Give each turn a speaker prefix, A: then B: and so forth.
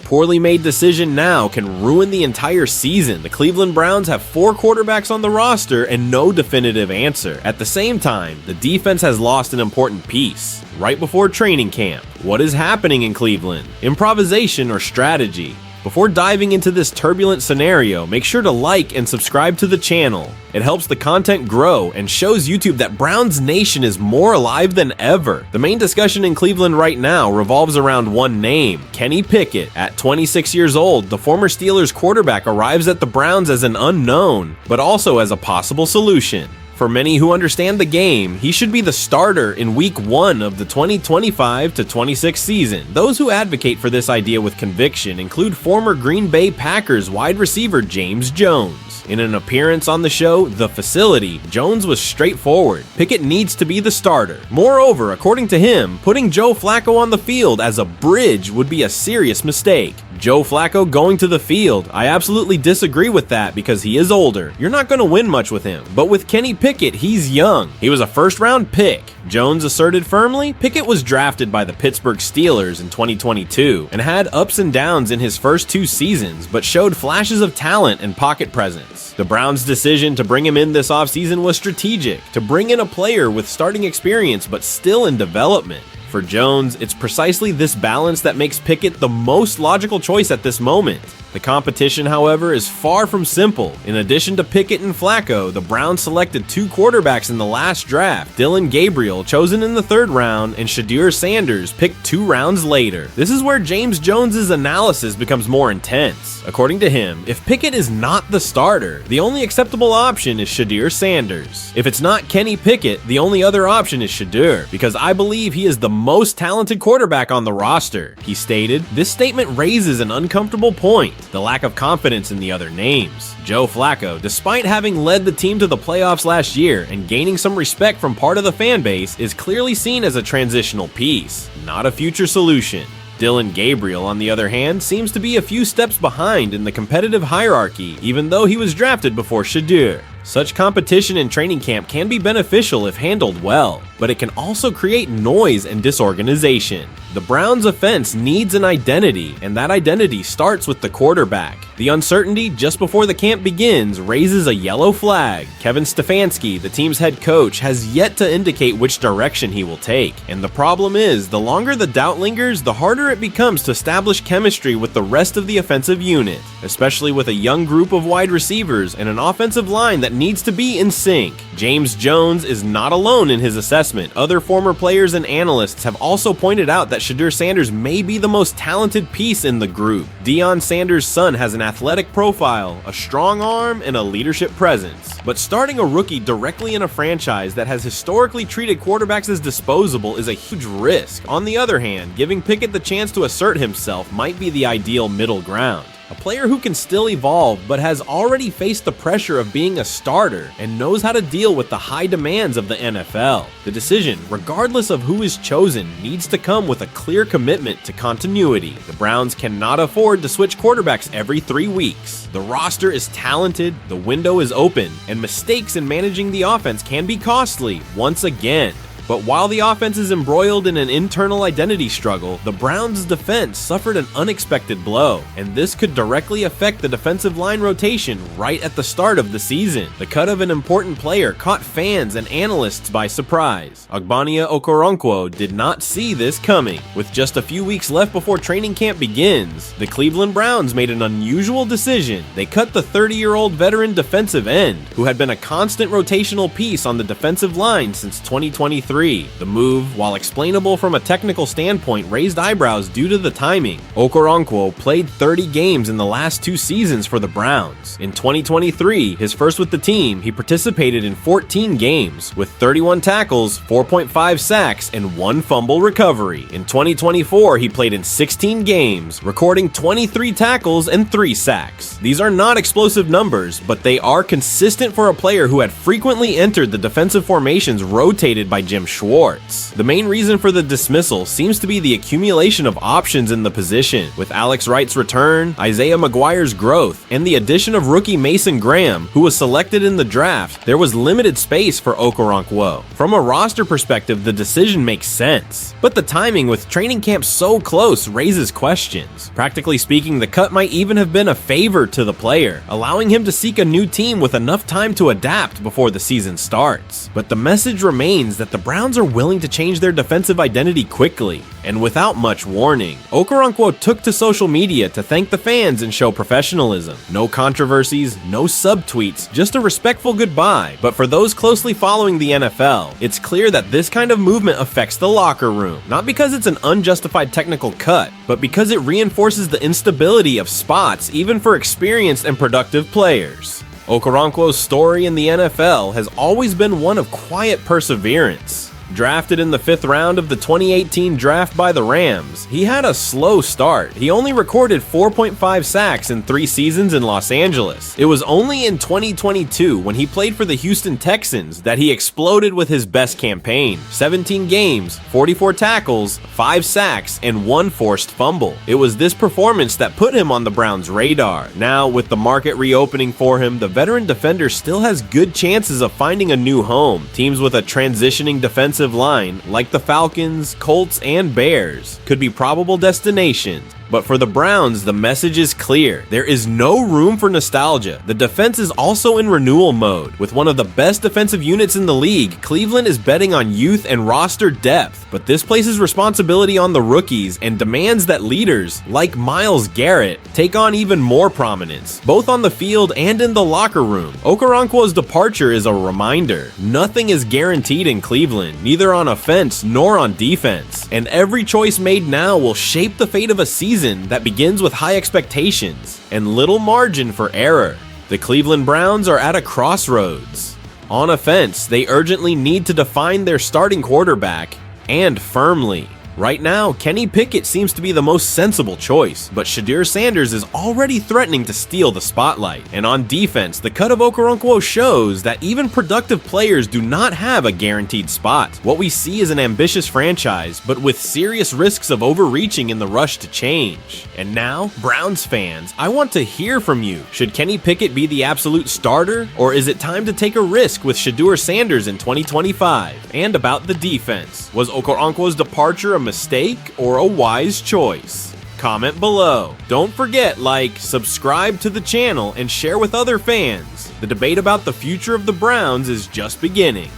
A: poorly made decision now can ruin the entire season. The Cleveland Browns have 4 quarterbacks on the roster and no definitive answer. At the same time, the defense has lost an important piece. Right before training camp, what is happening in Cleveland? Improvisation or strategy? Before diving into this turbulent scenario, make sure to like and subscribe to the channel. It helps the content grow and shows YouTube that Browns Nation is more alive than ever. The main discussion in Cleveland right now revolves around one name, Kenny Pickett. At 26 years old, the former Steelers quarterback arrives at the Browns as an unknown, but also as a possible solution. For many who understand the game, he should be the starter in Week 1 of the 2025-26 season. Those who advocate for this idea with conviction include former Green Bay Packers wide receiver James Jones. In an appearance on the show, The Facility, Jones was straightforward. Pickett needs to be the starter. Moreover, according to him, putting Joe Flacco on the field as a bridge would be a serious mistake. Joe Flacco going to the field, I absolutely disagree with that because he is older. You're not going to win much with him. But with Kenny Pickett, he's young. He was a first-round pick. Jones asserted firmly, Pickett was drafted by the Pittsburgh Steelers in 2022 and had ups and downs in his first 2 seasons, but showed flashes of talent and pocket presence. The Browns' decision to bring him in this offseason was strategic, to bring in a player with starting experience but still in development. For Jones, it's precisely this balance that makes Pickett the most logical choice at this moment. The competition, however, is far from simple. In addition to Pickett and Flacco, the Browns selected 2 quarterbacks in the last draft, Dillon Gabriel, chosen in the 3rd round, and Shedeur Sanders, picked 2 rounds later. This is where James Jones's analysis becomes more intense. According to him, if Pickett is not the starter, the only acceptable option is Shedeur Sanders. If it's not Kenny Pickett, the only other option is Shedeur, because I believe he is the most talented quarterback on the roster. He stated, this statement raises an uncomfortable point. The lack of confidence in the other names. Joe Flacco, despite having led the team to the playoffs last year and gaining some respect from part of the fan base, is clearly seen as a transitional piece, not a future solution. Dillon Gabriel, on the other hand, seems to be a few steps behind in the competitive hierarchy, even though he was drafted before Shedeur. Such competition in training camp can be beneficial if handled well, but it can also create noise and disorganization. The Browns' offense needs an identity, and that identity starts with the quarterback. The uncertainty just before the camp begins raises a yellow flag. Kevin Stefanski, the team's head coach, has yet to indicate which direction he will take. And the problem is, the longer the doubt lingers, the harder it becomes to establish chemistry with the rest of the offensive unit, especially with a young group of wide receivers and an offensive line that needs to be in sync. James Jones is not alone in his assessment. Other former players and analysts have also pointed out that Shedeur Sanders may be the most talented piece in the group. Deion Sanders' son has an athletic profile, a strong arm, and a leadership presence. But starting a rookie directly in a franchise that has historically treated quarterbacks as disposable is a huge risk. On the other hand, giving Pickett the chance to assert himself might be the ideal middle ground. A player who can still evolve but has already faced the pressure of being a starter and knows how to deal with the high demands of the NFL. The decision, regardless of who is chosen, needs to come with a clear commitment to continuity. The Browns cannot afford to switch quarterbacks every 3 weeks. The roster is talented, the window is open, and mistakes in managing the offense can be costly once again. But while the offense is embroiled in an internal identity struggle, the Browns' defense suffered an unexpected blow, and this could directly affect the defensive line rotation right at the start of the season. The cut of an important player caught fans and analysts by surprise. Ogbonnia Okoronkwo did not see this coming. With just a few weeks left before training camp begins, the Cleveland Browns made an unusual decision. They cut the 30-year-old veteran defensive end, who had been a constant rotational piece on the defensive line since 2023. The move, while explainable from a technical standpoint, raised eyebrows due to the timing. Okoronkwo played 30 games in the last 2 seasons for the Browns. In 2023, his first with the team, he participated in 14 games, with 31 tackles, 4.5 sacks, and 1 fumble recovery. In 2024, he played in 16 games, recording 23 tackles and 3 sacks. These are not explosive numbers, but they are consistent for a player who had frequently entered the defensive formations rotated by Jim him Schwartz. The main reason for the dismissal seems to be the accumulation of options in the position, with Alex Wright's return, Isaiah McGuire's growth, and the addition of rookie Mason Graham, who was selected in the draft. There was limited space for Okoronkwo. From a roster perspective, the decision makes sense, but the timing with training camp so close raises questions. Practically speaking, the cut might even have been a favor to the player, allowing him to seek a new team with enough time to adapt before the season starts. But the message remains that the Browns are willing to change their defensive identity quickly, and without much warning. Okoronkwo took to social media to thank the fans and show professionalism. No controversies, no subtweets, just a respectful goodbye. But for those closely following the NFL, it's clear that this kind of movement affects the locker room, not because it's an unjustified technical cut, but because it reinforces the instability of spots even for experienced and productive players. Okoronkwo's story in the NFL has always been one of quiet perseverance. Drafted in the 5th round of the 2018 draft by the Rams, he had a slow start. He only recorded 4.5 sacks in 3 seasons in Los Angeles. It was only in 2022, when he played for the Houston Texans, that he exploded with his best campaign. 17 games, 44 tackles, 5 sacks, and 1 forced fumble. It was this performance that put him on the Browns' radar. Now, with the market reopening for him, the veteran defender still has good chances of finding a new home. Teams with a transitioning defensive line, like the Falcons, Colts, and Bears, could be probable destinations. But for the Browns, the message is clear. There is no room for nostalgia. The defense is also in renewal mode. With one of the best defensive units in the league, Cleveland is betting on youth and roster depth. But this places responsibility on the rookies and demands that leaders, like Myles Garrett, take on even more prominence, both on the field and in the locker room. Okoronkwo's departure is a reminder. Nothing is guaranteed in Cleveland, neither on offense nor on defense. And every choice made now will shape the fate of a season that begins with high expectations and little margin for error. The Cleveland Browns are at a crossroads. On offense, they urgently need to define their starting quarterback, and firmly. Right now, Kenny Pickett seems to be the most sensible choice, but Shedeur Sanders is already threatening to steal the spotlight. And on defense, the cut of Okoronkwo shows that even productive players do not have a guaranteed spot. What we see is an ambitious franchise, but with serious risks of overreaching in the rush to change. And now, Browns fans, I want to hear from you. Should Kenny Pickett be the absolute starter, or is it time to take a risk with Shedeur Sanders in 2025? And about the defense, was Okoronkwo's departure a mistake or a wise choice? Comment below. Don't forget, like, subscribe to the channel, and share with other fans. The debate about the future of the Browns is just beginning.